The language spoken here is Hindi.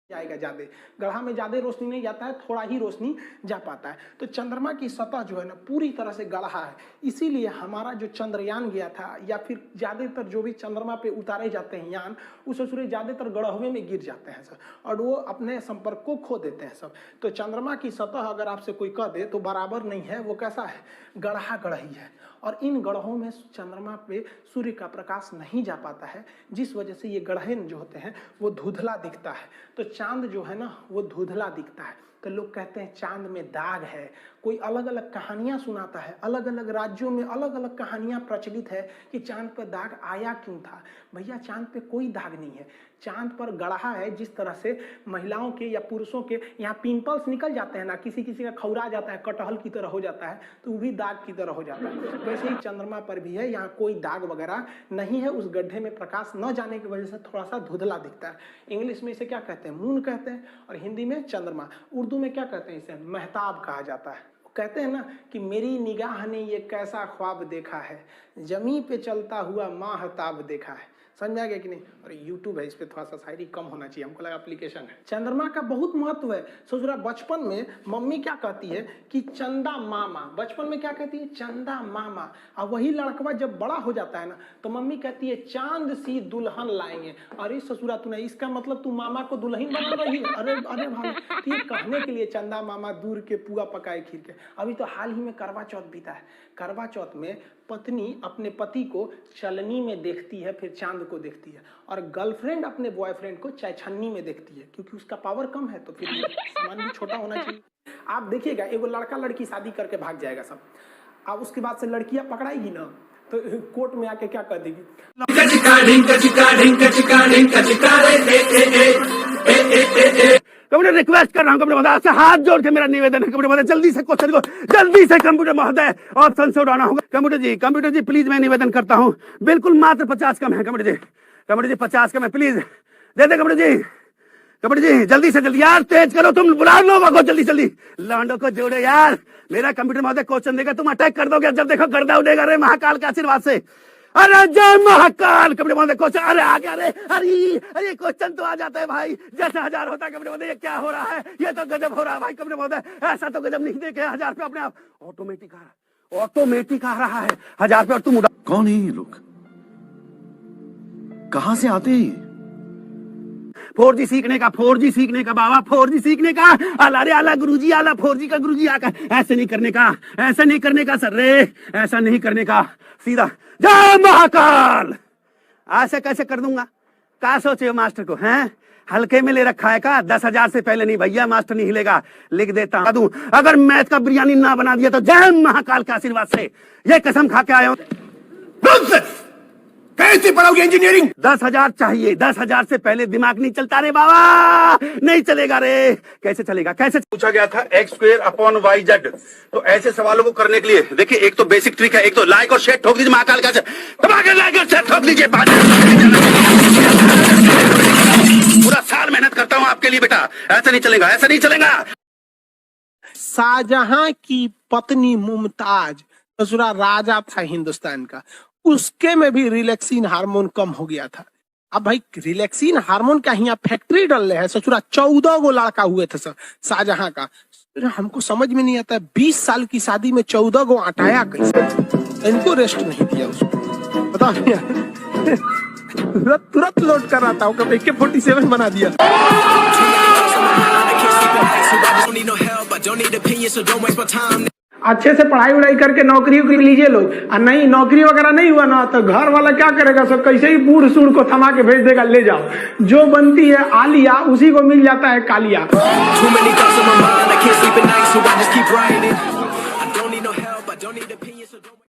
जाएगा ज्यादा, गड्ढा में ज्यादा रोशनी नहीं जाता है, थोड़ा ही रोशनी जा पाता है। तो चंद्रमा की सतह जो है ना पूरी तरह से गड्ढा है, इसीलिए हमारा जो चंद्रयान गया था या फिर ज्यादातर जो भी चंद्रमा पे उतारे जाते हैं यान, उस सूर्य ज्यादातर गड्ढे में गिर जाते हैं सर, और वो अपने संपर्क को खो देते हैं सब। तो चंद्रमा की सतह अगर आपसे कोई कह दे तो बराबर नहीं है, वो कैसा है, गड्ढा गढ़ही है, और इन गड्ढों में चंद्रमा पे सूर्य का प्रकाश नहीं जा पाता है, जिस वजह से ये गड्ढे जो होते हैं वो धुंधला दिखता है। तो चांद जो है ना वो धुंधला दिखता है। तो लोग कहते हैं चांद में दाग है, कोई अलग अलग कहानियां सुनाता है, अलग अलग राज्यों में अलग अलग कहानियां प्रचलित है कि चांद पर दाग आया क्यों था। भैया चांद पे कोई दाग नहीं है, चांद पर गड्ढा है। जिस तरह से महिलाओं के या पुरुषों के यहाँ पिंपल्स निकल जाते हैं ना, किसी किसी का खौरा जाता है, कटहल की तरह हो जाता है, तो वो भी दाग की तरह हो जाता है। वैसे ही चंद्रमा पर भी है, यहाँ कोई दाग वगैरह नहीं है, उस गड्ढे में प्रकाश न जाने की वजह से थोड़ा सा धुंधला दिखता है। इंग्लिश में इसे क्या कहते हैं, मून कहते हैं, और हिंदी में चंद्रमा। उर्दू में क्या कहते हैं, इसे महताब कहा जाता है। कहते हैं ना कि मेरी निगाह ने ये कैसा ख्वाब देखा है, जमी पे चलता हुआ माहताब देखा है। समझ आ गया कि नहीं। और यूट्यूब है, इस पे थोड़ा सा शायरी कम होना चाहिए, हमको लगा एप्लीकेशन है। चंद्रमा का बहुत महत्व है। सोचरा बचपन में मम्मी क्या कहती है कि चंदा मामा, बचपन में क्या कहती है, चंदा मामा। और वही लड़कवा जब बड़ा हो जाता है ना तो मम्मी कहती है चांद सी दुल्हन लाएंगे। अरे ससुरा तूने, इसका मतलब तू मामा को दुल्हन बना रही है। अरे अरे भाई, ये कहने के लिए चंदा मामा दूर के पुआ पकाए खीर के। अभी तो हाल ही में करवा चौथ बीता है। करवा चौथ में पत्नी अपने पति को चलनी में देखती है, फिर चांद को देखती है, और गर्लफ्रेंड अपने बॉयफ्रेंड को चायछन्नी में देखती है, क्योंकि उसका पावर कम है तो फिर सामान भी छोटा होना चाहिए। आप देखिएगा, एगो लड़का लड़की शादी करके भाग जाएगा सब, अब उसके बाद से लड़कियां पकड़ाएगी ना तो कोर्ट में आके क्या कर देगी, कंप्यूटर रिक्वेस्ट कर रहा हूँ कंप्यूटर महोदय से, हाथ जोड़ के मेरा निवेदन है कंप्यूटर महोदय, जल्दी से क्वेश्चन को जल्दी से कंप्यूटर महोदय ऑप्शन से उड़ाना होगा। कंप्यूटर जी प्लीज मैं निवेदन करता हूँ, बिल्कुल मात्र 50 कम है कंप्यूटर जी 50 कम है, प्लीज दे दे कंप्यूटर जी जल्दी से जल्दी यार, तेज करो, तुम बुला लोगों को जल्दी जल्दी, लौंडों को जोड़ो यार। मेरा कंप्यूटर महोदय क्वेश्चन देगा, तुम अटैक कर दोगे, जब देखो गर्दा उड़ेगा रे महाकाल के आशीर्वाद से। अरे जय महाकाल कंप्यूटर महोदय, क्वेश्चन अरे आ गया रे, अरे क्वेश्चन तो आ जाता है भाई, जैसे 1000 होता है कंप्यूटर महोदय। ये क्या हो रहा है, ये तो गजब हो रहा है भाई कंप्यूटर महोदय, ऐसा तो गजब नहीं देखे 1000 पे अपने आप ऑटोमेटिक आ रहा है 1000 पे, और तुम कौन है ये लोग, कहां से आते हैं? 4G सीखने का बाबा, 4G सीखने का आला रे आला गुरुजी, आला 4G का गुरुजी आकर, ऐसे नहीं करने का सर रे, ऐसा नहीं करने का, सीधा जय महाकाल। ऐसे कैसे कर दूंगा, क्या सोचे मास्टर को हैं, हल्के में ले रखा है का, 10,000 से पहले नहीं भैया, मास्टर नहीं हिलेगा, लिख देता हूं। अगर मैथ का बिरयानी ना बना दिया तो जय महाकाल के आशीर्वाद से ये कसम खा के आया हूं। कैसे पढ़ोगे इंजीनियरिंग? 10,000 चाहिए, 10,000 से पहले दिमाग नहीं चलता रे बाबा, नहीं चलेगा रे। कैसे चलेगा, कैसे पूछा गया था x² / yz। तो ऐसे सवालों को करने के लिए देखिए, एक तो बेसिक ट्रिक है, एक तो लाइक और शेयर ठोक दीजिए, महाकाल का लाइक और शेयर ठोक दीजिए। पूरा साल मेहनत करता हूं आपके लिए बेटा, ऐसा नहीं चलेगा। शाहजहां की पत्नी मुमताज, ससुरा राजा था हिंदुस्तान का, उसके में भी रिलैक्सिन हार्मोन कम हो गया था। अब भाई रिलैक्सिन हार्मोन का यहाँ फैक्ट्री डल रहे हैं ससुरा, 14 गो लड़का हुए थे शाहजहां का। हमको समझ में नहीं आता, 20 साल की शादी में 14 गो आटाया कैसे, इनको रेस्ट नहीं दिया उसको, बताओ तुरंत लोड कर रहा था, AK-47 बना दिया। अच्छे से पढ़ाई उड़ाई करके नौकरी उकरी लीजिए लोग, और नहीं नौकरी वगैरह नहीं हुआ ना तो घर वाला क्या करेगा, सब कैसे ही बूढ़ सूढ़ को थमा के भेज देगा, ले जाओ, जो बनती है आलिया उसी को मिल जाता है कालिया।